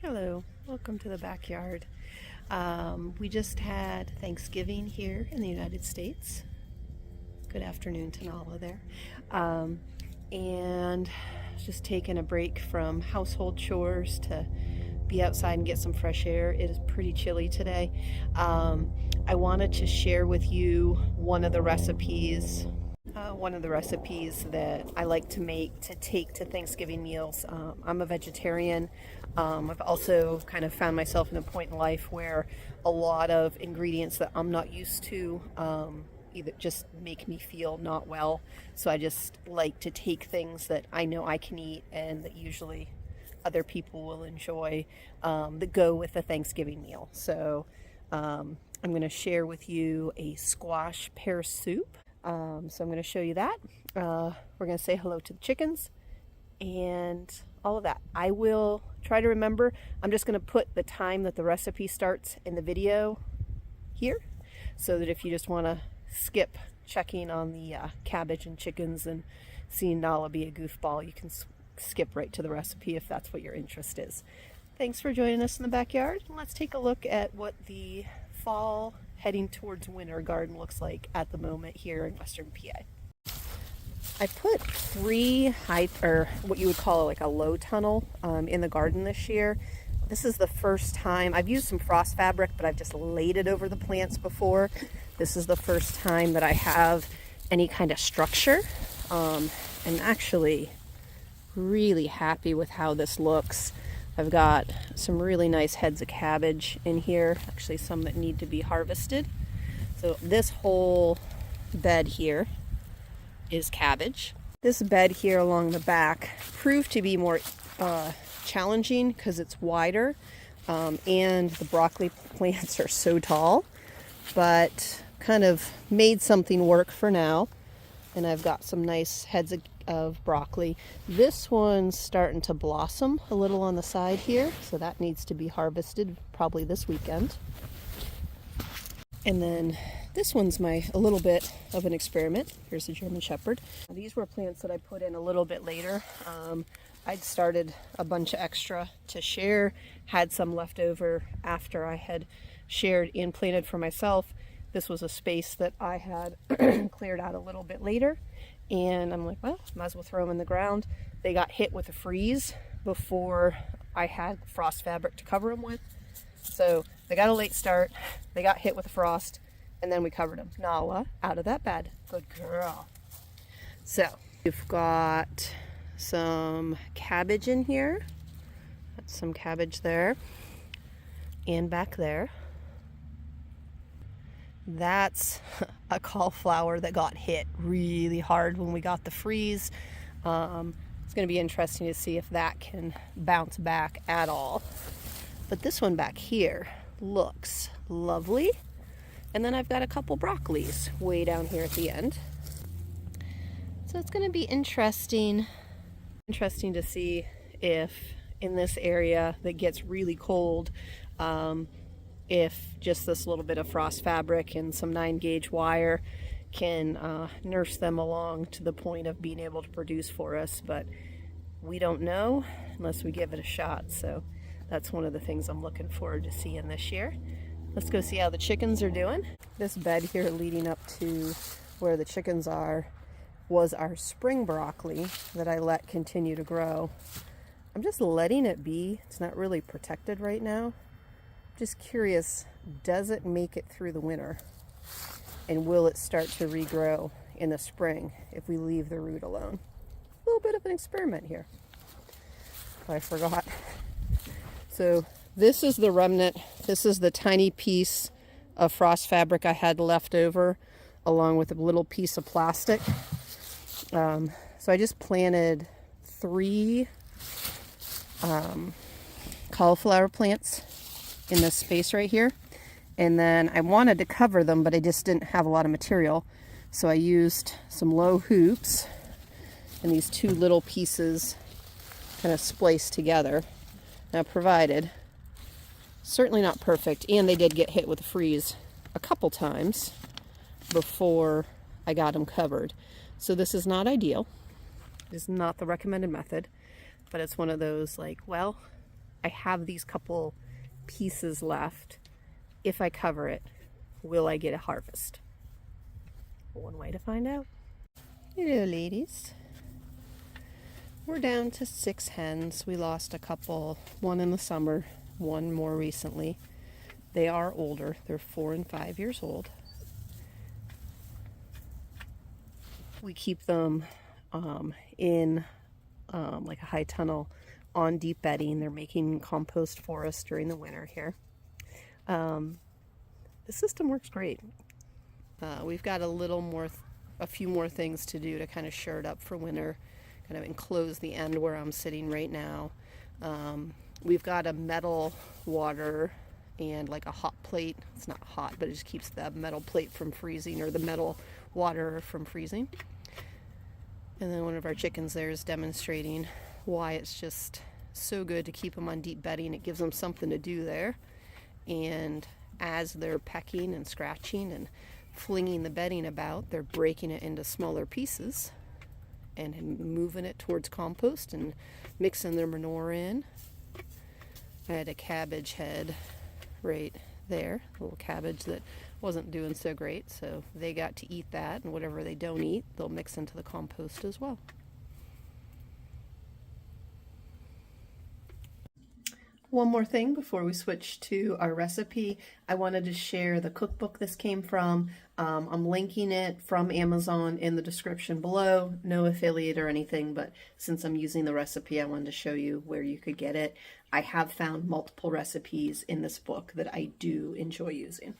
Hello, welcome to the backyard. We just had Thanksgiving here in the United States. Good afternoon to Nala there. And just taking a break from household chores to be outside and get some fresh air. It is pretty chilly today. I wanted to share with you one of the recipes that I like to make to take to Thanksgiving meals. I'm a vegetarian. I've also kind of found myself in a point in life where a lot of ingredients that I'm not used to either just make me feel not well. So I just like to take things that I know I can eat and that usually other people will enjoy that go with a Thanksgiving meal. So I'm going to share with you a squash pear soup. So I'm going to show you that. We're going to say hello to the chickens and all of that. I will try to remember. I'm just going to put the time that the recipe starts in the video here, so that if you just want to skip checking on the cabbage and chickens and seeing Nala be a goofball, you can skip right to the recipe if that's what your interest is. Thanks for joining us in the backyard. Let's take a look at what the fall heading towards winter garden looks like at the moment here in western PA. I put 3 or what you would call like a low tunnel in the garden this year. This is the first time I've used some frost fabric, but I've just laid it over the plants before. This is the first time that I have any kind of structure. I'm actually really happy with how this looks. I've got some really nice heads of cabbage in here, actually some that need to be harvested. So this whole bed here is cabbage. This bed here along the back proved to be more challenging because it's wider and the broccoli plants are so tall, but kind of made something work for now. And I've got some nice heads of broccoli. This one's starting to blossom a little on the side here, so that needs to be harvested probably this weekend. And then this one's a little bit of an experiment. Here's the German Shepherd. These were plants that I put in a little bit later. I'd started a bunch of extra to share, had some left over after I had shared and planted for myself. This was a space that I had cleared out a little bit later, and I'm like, well, might as well throw them in the ground. They got hit with a freeze before I had frost fabric to cover them with. So they got a late start, they got hit with a frost, and then we covered them. Nala, out of that bed. Good girl. So we've got some cabbage in here. That's some cabbage there. And back there. That's a cauliflower that got hit really hard when we got the freeze. It's going to be interesting to see if that can bounce back at all. But this one back here looks lovely. And then I've got a couple broccolis way down here at the end. So it's going to be interesting to see if in this area that gets really cold, if just this little bit of frost fabric and some 9-gauge wire can nurse them along to the point of being able to produce for us. But we don't know unless we give it a shot. So that's one of the things I'm looking forward to seeing this year. Let's go see how the chickens are doing. This bed here leading up to where the chickens are was our spring broccoli that I let continue to grow. I'm just letting it be. It's not really protected right now. Just curious, does it make it through the winter? And will it start to regrow in the spring if we leave the root alone? A little bit of an experiment here. Oh, I forgot. So this is the remnant. This is the tiny piece of frost fabric I had left over, along with a little piece of plastic. So I just planted 3 cauliflower plants in this space right here, and then I wanted to cover them, but I just didn't have a lot of material, so I used some low hoops and these 2 little pieces kind of spliced together. Now provided, certainly not perfect, and they did get hit with a freeze a couple times before I got them covered. So this is not ideal. This is not the recommended method, but it's one of those like, well, I have these couple pieces left. If I cover it, will I get a harvest? One way to find out. Hello, ladies. We're down to 6 hens. We lost a couple, one in the summer, one more recently. They are older. They're 4 and 5 years old. We keep them in like a high tunnel on deep bedding. They're making compost for us during the winter here. The system works great. We've got a few more things to do to kind of shore it up for winter, kind of enclose the end where I'm sitting right now. We've got a metal water and like a hot plate. It's not hot, but it just keeps the metal plate from freezing, or the metal water from freezing. And then one of our chickens there is demonstrating why it's just so good to keep them on deep bedding. It gives them something to do there. And as they're pecking and scratching and flinging the bedding about, they're breaking it into smaller pieces and moving it towards compost and mixing their manure in. I had a cabbage head right there, a little cabbage that wasn't doing so great, so they got to eat that, and whatever they don't eat, they'll mix into the compost as well. One more thing before we switch to our recipe, I wanted to share the cookbook this came from. I'm linking it from Amazon in the description below. No affiliate or anything, but since I'm using the recipe, I wanted to show you where you could get it. I have found multiple recipes in this book that I do enjoy using.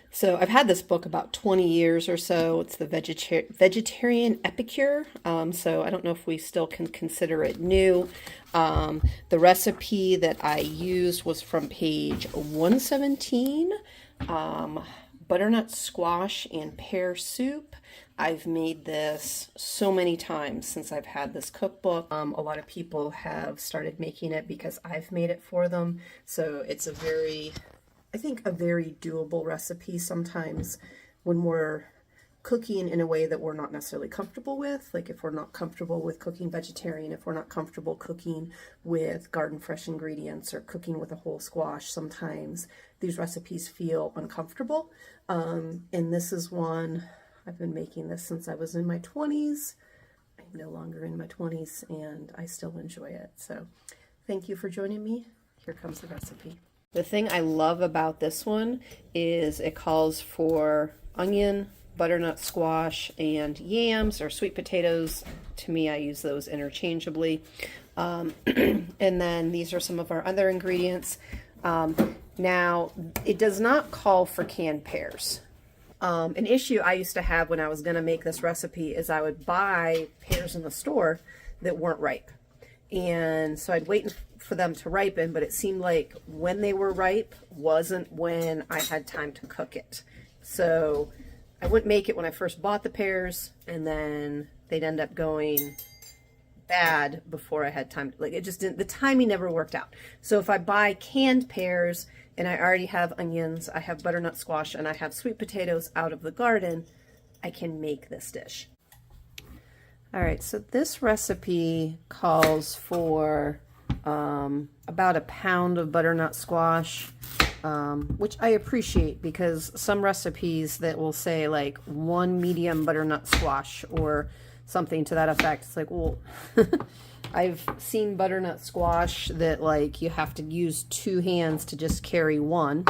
So I've had this book about 20 years or so. It's the Vegetarian Epicure. So I don't know if we still can consider it new. The recipe that I used was from page 117, butternut squash and pear soup. I've made this so many times since I've had this cookbook. A lot of people have started making it because I've made it for them. So it's I think a very doable recipe. Sometimes when we're cooking in a way that we're not necessarily comfortable with, like if we're not comfortable with cooking vegetarian, if we're not comfortable cooking with garden fresh ingredients or cooking with a whole squash, sometimes these recipes feel uncomfortable. And this is one, I've been making this since I was in my 20s. I'm no longer in my 20s and I still enjoy it. So thank you for joining me. Here comes the recipe. The thing I love about this one is it calls for onion, butternut squash, and yams or sweet potatoes. To me, I use those interchangeably. And then these are some of our other ingredients. Now, it does not call for canned pears. An issue I used to have when I was going to make this recipe is I would buy pears in the store that weren't ripe. And so I'd wait for them to ripen, but it seemed like when they were ripe wasn't when I had time to cook it. So I wouldn't make it when I first bought the pears, and then they'd end up going bad before I had time. Like, it just didn't, the timing never worked out. So if I buy canned pears and I already have onions, I have butternut squash, and I have sweet potatoes out of the garden, I can make this dish. All right, so this recipe calls for about a pound of butternut squash, which I appreciate, because some recipes that will say like 1 medium butternut squash or something to that effect, it's like, well, I've seen butternut squash that like you have to use 2 hands to just carry one,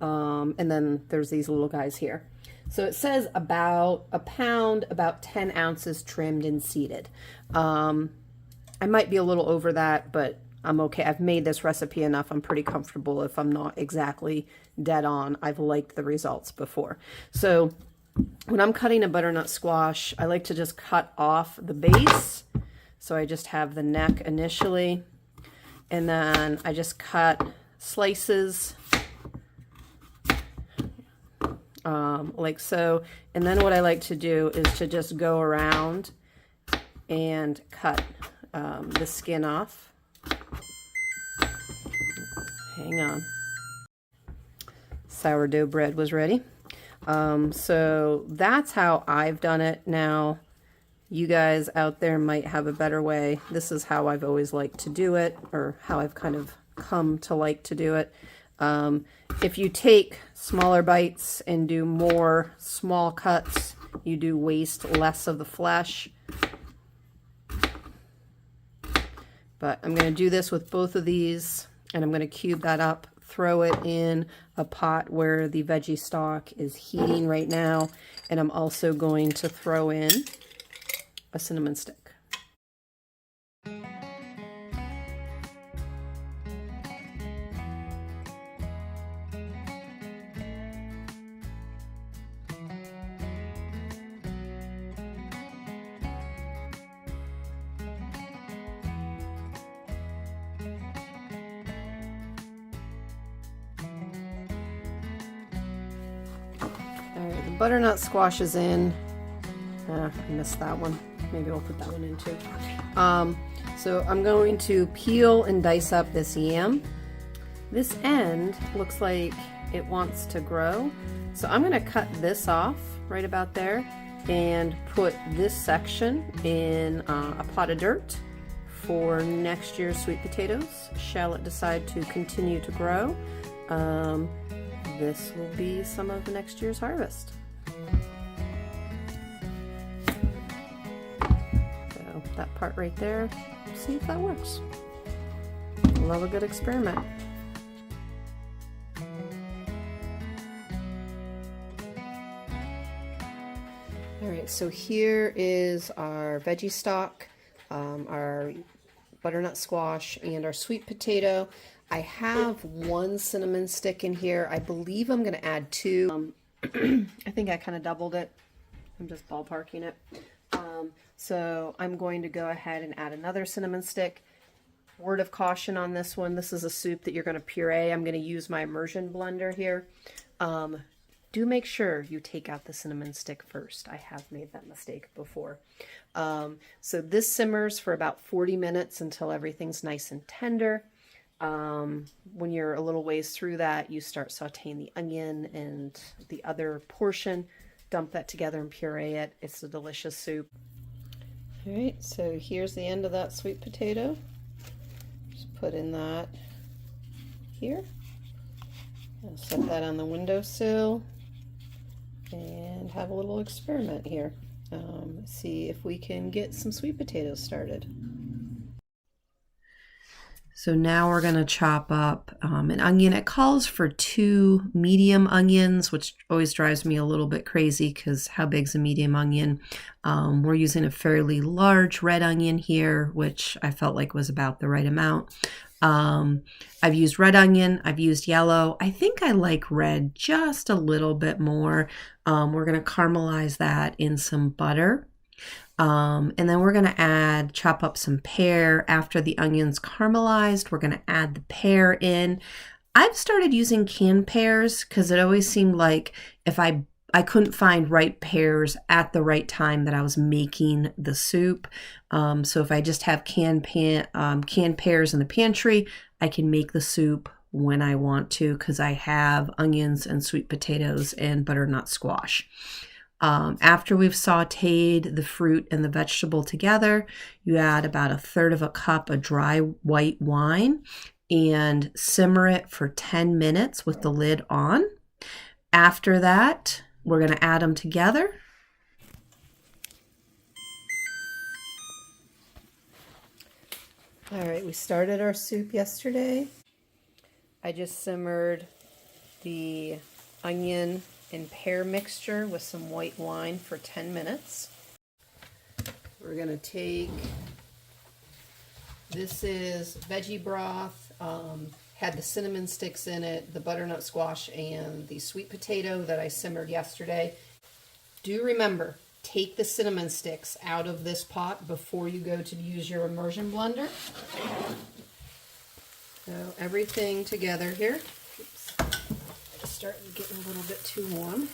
and then there's these little guys here. So it says about a pound, about 10 ounces trimmed and seeded. I might be a little over that, but I'm okay. I've made this recipe enough. I'm pretty comfortable if I'm not exactly dead on. I've liked the results before. So when I'm cutting a butternut squash, I like to just cut off the base. So I just have the neck initially, and then I just cut slices like so. And then what I like to do is to just go around and cut the skin off. Hang on. Sourdough bread was ready. So that's how I've done it. Now, You guys out there might have a better way. This is how I've always liked to do it, or how I've kind of come to like to do it. If you take smaller bites and do more small cuts, you do waste less of the flesh. But I'm going to do this with both of these, and I'm going to cube that up, throw it in a pot where the veggie stock is heating right now, and I'm also going to throw in a cinnamon stick. Alright, the butternut squash is in. I missed that one. Maybe I'll put that one in too. So I'm going to peel and dice up this yam. This end looks like it wants to grow. So I'm going to cut this off right about there and put this section in a pot of dirt for next year's sweet potatoes. Shall it decide to continue to grow, this will be some of next year's harvest. So that part right there, see if that works. Love a good experiment. Alright, so here is our veggie stock, our butternut squash, and our sweet potato. I have one cinnamon stick in here. I believe I'm going to add two. I think I kind of doubled it. I'm just ballparking it. So I'm going to go ahead and add another cinnamon stick. Word of caution on this one. This is a soup that you're going to puree. I'm going to use my immersion blender here. Do make sure you take out the cinnamon stick first. I have made that mistake before. So this simmers for about 40 minutes until everything's nice and tender. When you're a little ways through that, you start sauteing the onion and the other portion. Dump that together and puree it. It's a delicious soup. Alright, so here's the end of that sweet potato. Just put in that here. I'll set that on the windowsill and have a little experiment here. See if we can get some sweet potatoes started. So now we're going to chop up an onion. It calls for 2 medium onions, which always drives me a little bit crazy because how big's a medium onion? We're using a fairly large red onion here, which I felt like was about the right amount. I've used red onion. I've used yellow. I think I like red just a little bit more. We're going to caramelize that in some butter. And then we're going to chop up some pear. After the onion's caramelized, we're going to add the pear in. I've started using canned pears because it always seemed like if I couldn't find ripe pears at the right time that I was making the soup. So if I just have canned pears in the pantry, I can make the soup when I want to because I have onions and sweet potatoes and butternut squash. After we've sauteed the fruit and the vegetable together, you add about 1/3 cup of dry white wine and simmer it for 10 minutes with the lid on. After that, we're going to add them together. All right, we started our soup yesterday. I just simmered the onion and pear mixture with some white wine for 10 minutes. We're going to take, this is veggie broth, had the cinnamon sticks in it, the butternut squash, and the sweet potato that I simmered yesterday. Do remember, take the cinnamon sticks out of this pot before you go to use your immersion blender. So everything together here. Oops. Starting getting a little bit too warm.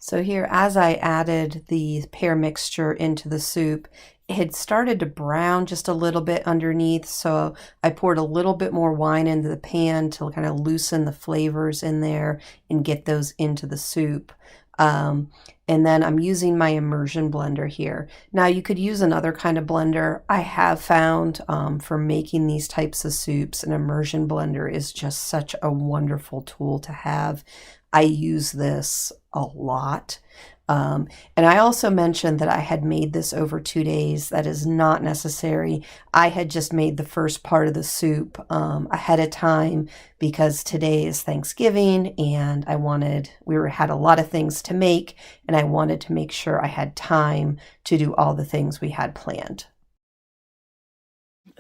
So here, as I added the pear mixture into the soup, it had started to brown just a little bit underneath, so I poured a little bit more wine into the pan to kind of loosen the flavors in there and get those into the soup. And then I'm using my immersion blender here. Now you could use another kind of blender. I have found for making these types of soups, an immersion blender is just such a wonderful tool to have. I use this a lot. And I also mentioned that I had made this over 2 days. That is not necessary. I had just made the first part of the soup ahead of time because today is Thanksgiving and had a lot of things to make and I wanted to make sure I had time to do all the things we had planned.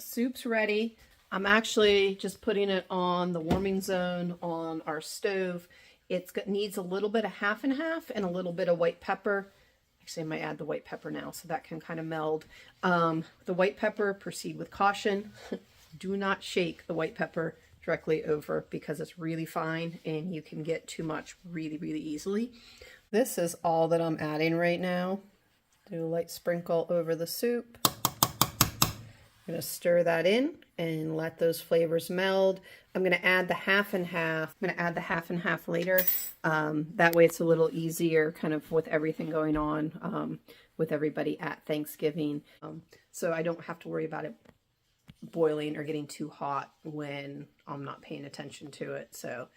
Soup's ready. I'm actually just putting it on the warming zone on our stove. It needs a little bit of half and half and a little bit of white pepper. Actually, I might add the white pepper now so that can kind of meld. The white pepper, proceed with caution. Do not shake the white pepper directly over because it's really fine and you can get too much really, really easily. This is all that I'm adding right now. Do a light sprinkle over the soup. I'm going to stir that in and let those flavors meld. I'm going to add the half and half. I'm going to add the half and half later. That way it's a little easier kind of with everything going on with everybody at Thanksgiving. So I don't have to worry about it boiling or getting too hot when I'm not paying attention to it. So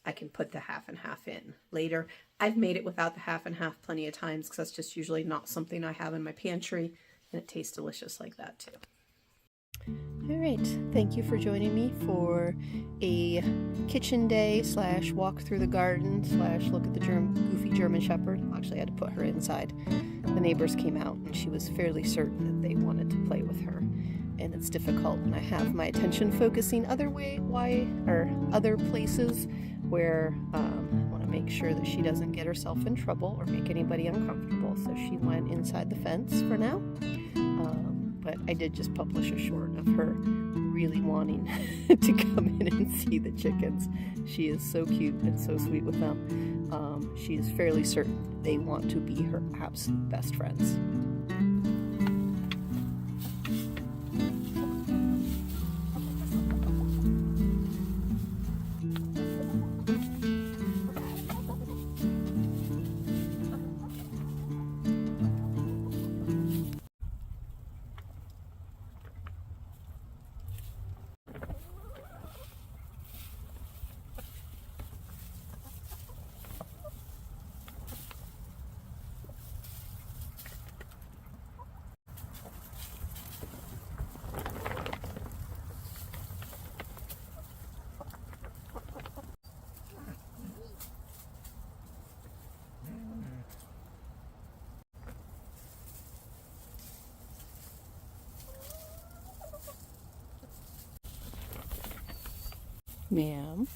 I can put the half and half in later. I've made it without the half and half plenty of times because that's just usually not something I have in my pantry, and it tastes delicious like that too. All right, thank you for joining me for a kitchen day / walk through the garden / look at the goofy German Shepherd. Actually, I had to put her inside. The neighbors came out and she was fairly certain that they wanted to play with her. And it's difficult when I have my attention focusing other places where I want to make sure that she doesn't get herself in trouble or make anybody uncomfortable. So she went inside the fence for now. But I did just publish a short of her really wanting to come in and see the chickens. She is so cute and so sweet with them. She is fairly certain they want to be her absolute best friends. Ma'am.